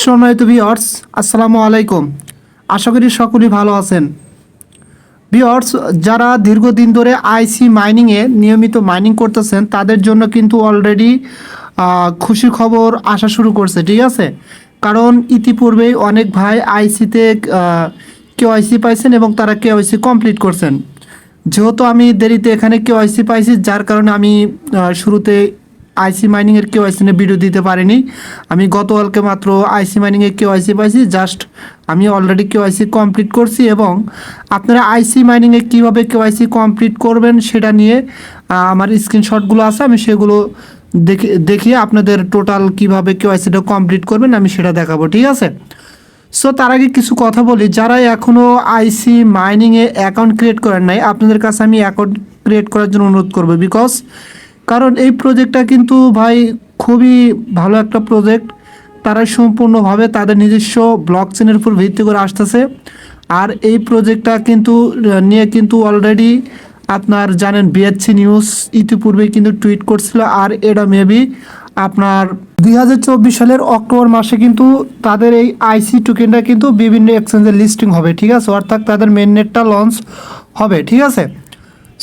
সম্মানিত ভিউয়ার্স, আসসালামু আলাইকুম। আশা করি সকলেই ভালো আছেন। ভিউয়ার্স, যারা দীর্ঘদিন ধরে আইসি মাইনিংয়ে নিয়মিত মাইনিং করতেছেন তাদের জন্য কিন্তু অলরেডি খুশির খবর আসা শুরু করছে, ঠিক আছে। কারণ ইতিপূর্বেই অনেক ভাই আইসিতে কেওয়াইসি পাইছেন এবং তারা কেওয়াইসি কমপ্লিট করছেন। যেহেতু আমি দেরিতে এখানে কেওয়াইসি পাইছি, যার কারণে আমি শুরুতে আইসি মাইনিংয়ের কেওয়াইসি নিয়ে ভিডিও দিতে পারিনি। আমি গতকালকে মাত্র আইসি মাইনিংয়ে কেওয়াইসি পাইছি, জাস্ট আমি অলরেডি কেওয়াইসি কমপ্লিট করছি। এবং আপনারা আইসি মাইনিংয়ে কীভাবে কেওয়াইসি কমপ্লিট করবেন সেটা নিয়ে আমার স্ক্রিনশটগুলো আছে, আমি সেগুলো দেখিয়ে আপনাদের টোটাল কীভাবে কেওয়াইসিটা কমপ্লিট করবেন আমি সেটা দেখাবো, ঠিক আছে। সো তার আগে কিছু কথা বলি, যারা এখনও আইসি মাইনিংয়ে অ্যাকাউন্ট ক্রিয়েট করেন নাই, আপনাদের কাছে আমি অ্যাকাউন্ট ক্রিয়েট করার জন্য অনুরোধ করবো। কারণ এই প্রজেক্টটা কিন্তু ভাই খুবই ভালো একটা প্রজেক্ট। তারা সম্পূর্ণভাবে তাদের নিজস্ব ব্লক চেনের উপর ভিত্তি করে আসতেছে। আর এই প্রজেক্টটা কিন্তু নিয়ে কিন্তু অলরেডি আপনার জানেন বিএসসি নিউজ ইতিপূর্বে কিন্তু টুইট করছিল। আর এটা মেবি আপনার 2024 সালের অক্টোবর মাসে কিন্তু তাদের এই আইসি টোকেনটা কিন্তু বিভিন্ন এক্সচেঞ্জে লিস্টিং হবে, ঠিক আছে। অর্থাৎ তাদের মেইননেটটা লঞ্চ হবে, ঠিক আছে।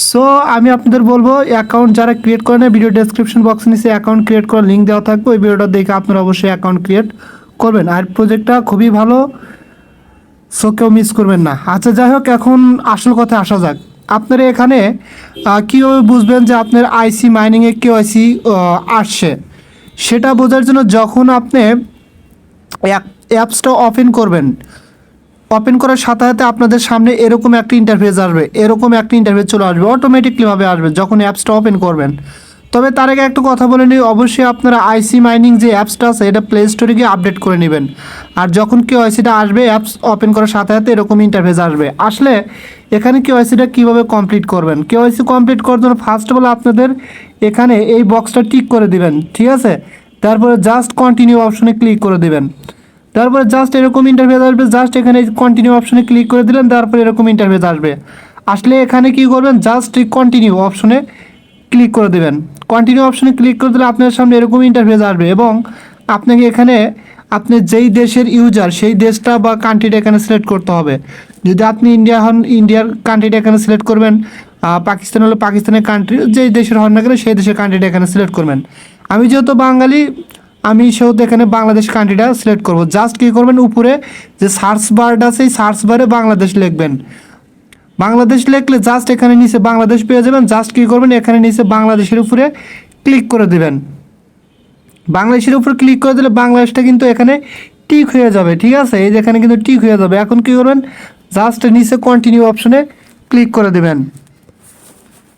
সো আমি আপনাদের বলবো, অ্যাকাউন্ট যারা ক্রিয়েট করেন, ভিডিও ডেসক্রিপশন বক্সে নিচে অ্যাকাউন্ট ক্রিয়েট করার লিঙ্ক দেওয়া থাকবে, ওই ভিডিওটা দেখে আপনারা অবশ্যই অ্যাকাউন্ট ক্রিয়েট করবেন। আর প্রজেক্টটা খুবই ভালো, সো কেউ মিস করবেন না। আচ্ছা, যাই হোক, এখন আসল কথা আসা যাক। আপনারা এখানে কীভাবে বুঝবেন যে আপনার আইসি মাইনিংয়ে কেওয়াইসি আসছে, সেটা বোঝার জন্য যখন আপনি অ্যাপসটা ওপেন করবেন, ওপেন করার সাথে সাথে আপনাদের সামনে এরকম একটা ইন্টারফেস আসবে, এরকম একটা ইন্টারফেস চলে আসবে, অটোমেটিকলিভাবে আসবে যখন অ্যাপসটা ওপেন করবেন। তবে তার আগে একটা কথা বলে নিই, অবশ্যই আপনারা আইসি মাইনিং যে অ্যাপসটা আছে এটা প্লে স্টোরে গিয়ে আপডেট করে নেবেন। আর যখন কেওয়াইসিটা আসবে, অ্যাপস ওপেন করার সাথে সাথে এরকম ইন্টারফেস আসবে। আসলে এখানে কেওয়াইসিটা কীভাবে কমপ্লিট করবেন, কেওয়াইসি কমপ্লিট করার জন্য ফার্স্ট অফ অল আপনাদের এখানে এই বক্সটা টিক করে দিবেন, ঠিক আছে। তারপরে জাস্ট কন্টিনিউ অপশনে ক্লিক করে দিবেন। তারপরে জাস্ট এরকম ইন্টারফেস আসবে, জাস্ট এখানে কন্টিনিউ অপশনে ক্লিক করে দিলেন, তারপরে এরকম ইন্টারফেস আসবে। আসলে এখানে কি করবেন, জাস্ট এই কন্টিনিউ অপশনে ক্লিক করে দেবেন। কন্টিনিউ অপশনে ক্লিক করে দিলে আপনার সামনে এরকম ইন্টারফেস আসবে এবং আপনাকে এখানে আপনি যেই দেশের ইউজার সেই দেশটা বা কান্ট্রিটা এখানে সিলেক্ট করতে হবে। যদি আপনি ইন্ডিয়া হন, ইন্ডিয়ার কান্ট্রিটা এখানে সিলেক্ট করবেন। পাকিস্তান হলে পাকিস্তানের কান্ট্রি, যেই দেশের হন না কেন সেই দেশের কান্ট্রিটা এখানে সিলেক্ট করবেন। আমি যেহেতু বাঙালি, আমি সেহেতু এখানে বাংলাদেশ কান্ট্রিটা সিলেক্ট করব। জাস্ট কী করবেন, উপরে যে সার্চ বারটা আছে এই সার্চ বারে বাংলাদেশ লিখবেন। বাংলাদেশ লিখলে জাস্ট এখানে নিচে বাংলাদেশ পেয়ে যাবেন। জাস্ট কী করবেন, এখানে নিচে বাংলাদেশের উপরে ক্লিক করে দেবেন। বাংলাদেশের উপর ক্লিক করে দিলে বাংলাদেশটা কিন্তু এখানে টিক হয়ে যাবে, ঠিক আছে। এই যে এখানে কিন্তু টিক হয়ে যাবে। এখন কী করবেন, জাস্ট নিচে কন্টিনিউ অপশনে ক্লিক করে দেবেন।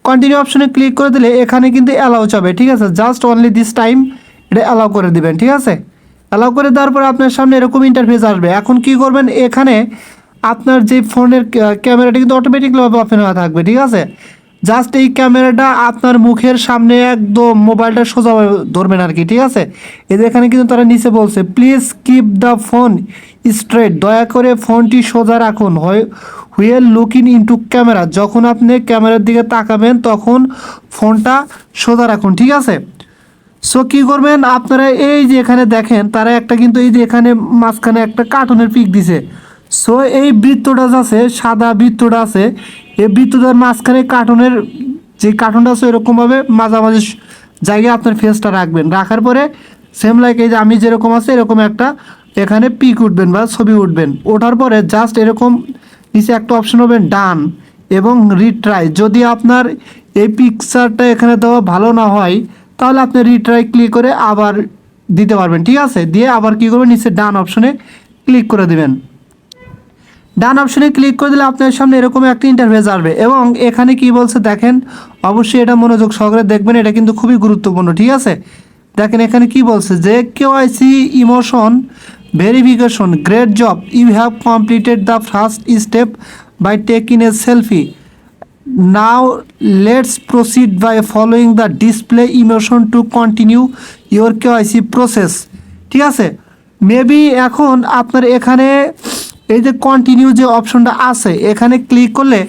কন্টিনিউ অপশনে ক্লিক করে দিলে এখানে কিন্তু অ্যালাউ যাবে, ঠিক আছে। জাস্ট অনলি দিস টাইম এটা অ্যালাউ করে দিবেন, ঠিক আছে। অ্যালাউ করে দেওয়ার পরে আপনার সামনে এরকম ইন্টারফেস আসবে। এখন কি করবেন, এখানে আপনার যে ফোনের ক্যামেরাটা কিন্তু অটোমেটিকভাবে ওপেন হওয়া থাকবে, ঠিক আছে। জাস্ট এই ক্যামেরাটা আপনার মুখের সামনে একদম মোবাইলটা সোজাভাবে ধরবেন আর কি, ঠিক আছে। এই যে এখানে কিন্তু তারা নিচে বলছে, please keep the phone straight, দয়া করে ফোনটি সোজা রাখুন। হুইল লুকিং ইনটু ক্যামেরা, যখন আপনি ক্যামেরার দিকে তাকাবেন তখন ফোনটা সোজা রাখুন, ঠিক আছে। সো কী করবেন, আপনারা এই যে এখানে দেখেন তারা একটা কিন্তু এই যে এখানে মাঝখানে একটা কার্টুনের পিক দিছে। সো এই বৃত্তটা আছে, সাদা বৃত্তটা আছে, এই বৃত্তটার মাঝখানে কার্টুনের যে কার্টুনটা আছে এরকমভাবে মাঝামাঝি জায়গায় আপনার ফেসটা রাখবেন। রাখার পরে সেম লাইক এই যে আমি যেরকম আছে এরকম একটা এখানে পিক উঠবেন বা ছবি উঠবেন। ওঠার পরে জাস্ট এরকম নিচে একটা অপশন হবে ডান এবং রিট্রাই। যদি আপনার এই পিকচারটা এখানে দেওয়া ভালো না হয় তাহলে আপনি রিট্রাই ক্লিক করে আবার দিতে পারবেন, ঠিক আছে। দিয়ে আবার কী করবেন, নিচে ডান অপশনে ক্লিক করে দেবেন। ডান অপশনে ক্লিক করে দিলে আপনার সামনে এরকম একটা ইন্টারফেস আসবে এবং এখানে কি বলছে দেখেন, অবশ্যই এটা মনোযোগ সহকারে দেখবেন, এটা কিন্তু খুবই গুরুত্বপূর্ণ, ঠিক আছে। দেখেন এখানে কি বলছে যে KYC emotion verification, great job, you have completed the first step by taking a selfie, now let's proceed by following the display emotion to continue your KYC process, ঠিক আছে। মেবি এখন আপনার এখানে এই যে কন্টিনিউ যে অপশনটা আছে এখানে ক্লিক করলে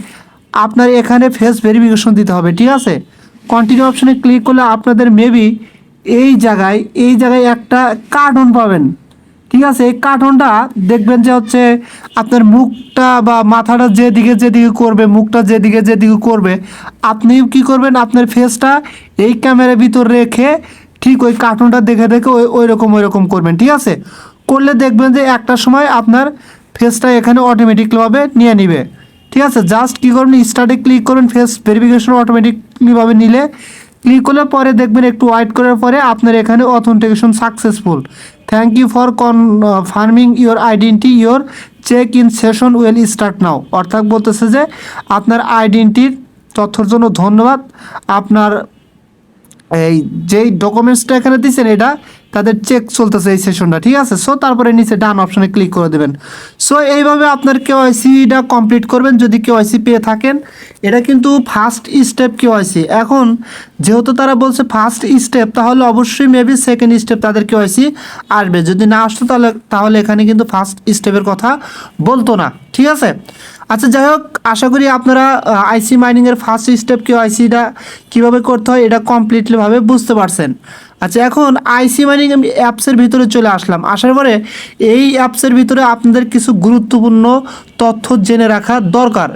আপনার এখানে ফেস ভেরিফিকেশন দিতে হবে, ঠিক আছে। কন্টিনিউ অপশনে ক্লিক করলে আপনাদের মেবি এই জায়গায় একটা কার্টুন পাবেন, ঠিক আছে। এই কার্টুনটা দেখবেন যে হচ্ছে আপনার মুখটা বা মাথাটা যেদিকে যেদিকে করবে, মুখটা যেদিকে যেদিকে করবে, আপনিও কি করবেন, আপনার ফেসটা এই ক্যামেরার ভিতর রেখে ঠিক ওই কার্টুনটা দেখে দেখে ওই রকম করবেন। ঠিক আছে, করলে দেখবেন যে একটা সময় আপনার ফেসটা এখানে অটোমেটিকলিভাবে নিয়ে নিবে। ঠিক আছে, জাস্ট কী করবেন, স্টার্টে ক্লিক করবেন, ফেস ভেরিফিকেশন অটোমেটিকলিভাবে নিলে ক্লিক করলে পরে দেখবেন একটু ওয়েট করার পরে আপনার এখানে authentication successful, thank you for confirming your identity, your check in session will start now. অর্থাৎ বলতেছে যে আপনার আইডেন্টিটির তথ্যর জন্য ধন্যবাদ, আপনার এই যেই ডকুমেন্টসটা এখানে দিচ্ছেন এটা তাদের চেক চলতেছে এই সেশনটা। ঠিক আছে, সো তারপরে নিচে ডান অপশনে ক্লিক করে দেবেন। সো এইভাবে আপনার কেওয়াইসিটা কমপ্লিট করবেন যদি কেওয়াইসি পেয়ে থাকেন। এটা কিন্তু ফার্স্ট স্টেপ কেওয়াইসি। এখন যেহেতু তারা বলছে ফার্স্ট স্টেপ, তাহলে অবশ্যই মেবি সেকেন্ড স্টেপ তাদের কেওয়াইসি আসবে। যদি না আসতো তাহলে এখানে কিন্তু ফার্স্ট স্টেপের কথা বলতো না। ঠিক আছে, আচ্ছা যাই হোক, আশা করি আপনারা আইসি মাইনিংয়ের ফার্স্ট স্টেপ কেওয়াইসিটা কীভাবে করতে হয় এটা কমপ্লিটলিভাবে বুঝতে পারছেন। আচ্ছা, এখন আইসি মাইনিং আমি অ্যাপসের ভিতরে চলে আসলাম। আসার পরে এই অ্যাপসের ভিতরে আপনাদের কিছু গুরুত্বপূর্ণ তথ্য জেনে রাখা দরকার।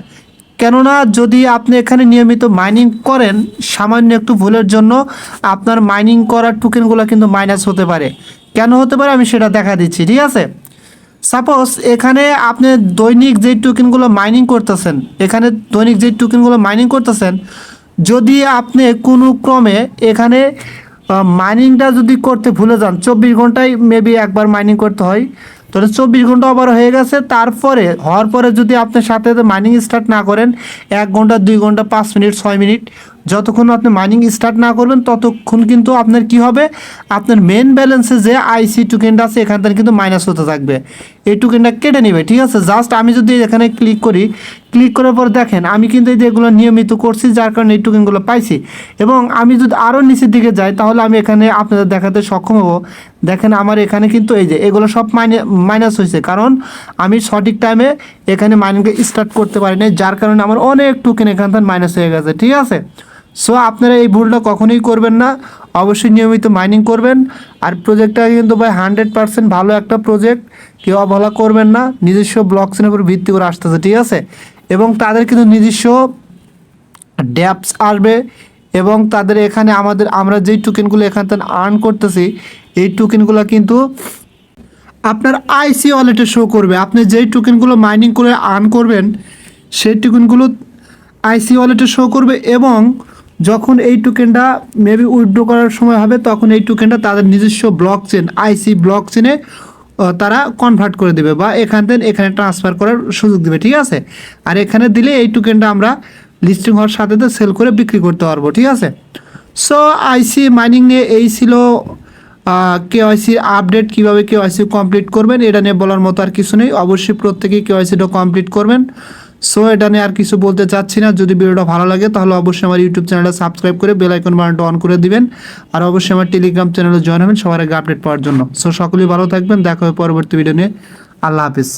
কেননা যদি আপনি এখানে নিয়মিত মাইনিং করেন, সামান্য একটু ভুলের জন্য আপনার মাইনিং করার টোকেনগুলো কিন্তু মাইনাস হতে পারে। কেন হতে পারে আমি সেটা দেখা দিচ্ছি। ঠিক আছে, সাপোজ এখানে আপনি দৈনিক যেই টোকেনগুলো মাইনিং করতেছেন, যদি আপনি কোনো ক্রমে এখানে মাইনিংটা যদি করতে ভুলে যান, 24 ঘন্টায় মেবি একবার মাইনিং করতে হয়, তাহলে 24 ঘন্টা ওভার হয়ে গেছে, তারপরে হওয়ার পরে যদি আপনি সাথে সাথে মাইনিং স্টার্ট না করেন, 1 ঘন্টা 2 ঘন্টা 5 মিনিট 6 মিনিট যতক্ষণ আপনি মাইনিং স্টার্ট না করবেন ততক্ষণ কিন্তু আপনার কি হবে, আপনার মেন ব্যালেন্সে যে আইসি টোকেনটা আছে এখান থেকে কিন্তু মাইনাস হতে থাকবে, এই টোকেনটা কেটে নেবে। ঠিক আছে, জাস্ট আমি যদি এখানে ক্লিক করি, ক্লিক করার পর দেখেন আমি কিন্তু এই যে এগুলো নিয়মিত করছি, যার কারণে এই টোকেনগুলো পাইছি। এবং আমি যদি আরও নিচের দিকে যাই তাহলে আমি এখানে আপনাদের দেখাতে সক্ষম হব। দেখেন আমার এখানে কিন্তু এই যে এগুলো সব মাইনাস হয়েছে, কারণ আমি সঠিক টাইমে এখানে মাইনিংকে স্টার্ট করতে পারি না, যার কারণে আমার অনেক টোকেন এখান থেকে মাইনাস হয়ে গেছে। ঠিক আছে, সো আপনারা এই ভুলটা কখনোই করবেন না, অবশ্যই নিয়মিত মাইনিং করবেন। আর প্রজেক্টটা কিন্তু ভাই 100% ভালো একটা প্রজেক্ট, কেউ অবহেলা করবেন না, নিজস্ব ব্লক চেনের উপর ভিত্তি করে আসতেছে। ঠিক আছে, এবং তাদের কিন্তু নিজস্ব ড্যাপস আসবে, এবং তাদের এখানে আমরা যেই টোকেনগুলো এখান থেকে আর্ন করতেছি এই টোকেনগুলো কিন্তু আপনার আইসি ওয়ালেটে শো করবে। আপনি যেই টোকেনগুলো মাইনিং করে আর্ন করবেন সেই টোকেনগুলো আইসি ওয়ালেটে শো করবে, এবং যখন এই টোকেনটা মেবি উইথড্র করার সময় হবে তখন এই টোকেনটা তাদের নিজস্ব ব্লক চেন আইসি ব্লক চেনে তারা কনভার্ট করে দেবে, বা এখান থেকে এখানে ট্রান্সফার করার সুযোগ দেবে। ঠিক আছে, আর এখানে দিলে এই টোকেনটা আমরা লিস্টিং হওয়ার সাথে সাথে সেল করে বিক্রি করতে পারবো। ঠিক আছে, সো আইসি মাইনিং নিয়ে এই ছিল কেওয়াইসির আপডেট, কীভাবে কেওয়াইসি কমপ্লিট করবেন এটা নিয়ে বলার মতো আর কিছু নেই। অবশ্যই প্রত্যেকেই কেওয়াইসিটা কমপ্লিট করবেন। সো এটা নিয়ে আর কিছু বলতে চাচ্ছি না। যদি ভিডিওটা ভালো লাগে তাহলে অবশ্যই আমার ইউটিউব চ্যানেলটা সাবস্ক্রাইব করে বেল আইকন বাটনটা অন করে দিবেন, আর অবশ্যই আমার টেলিগ্রাম চ্যানেলে জয়েন হবেন সবার আগে আপডেট পাওয়ার জন্য। সো সকলেই ভালো থাকবেন, দেখা হবে পরবর্তী ভিডিও নিয়ে। আল্লাহ হাফিজ।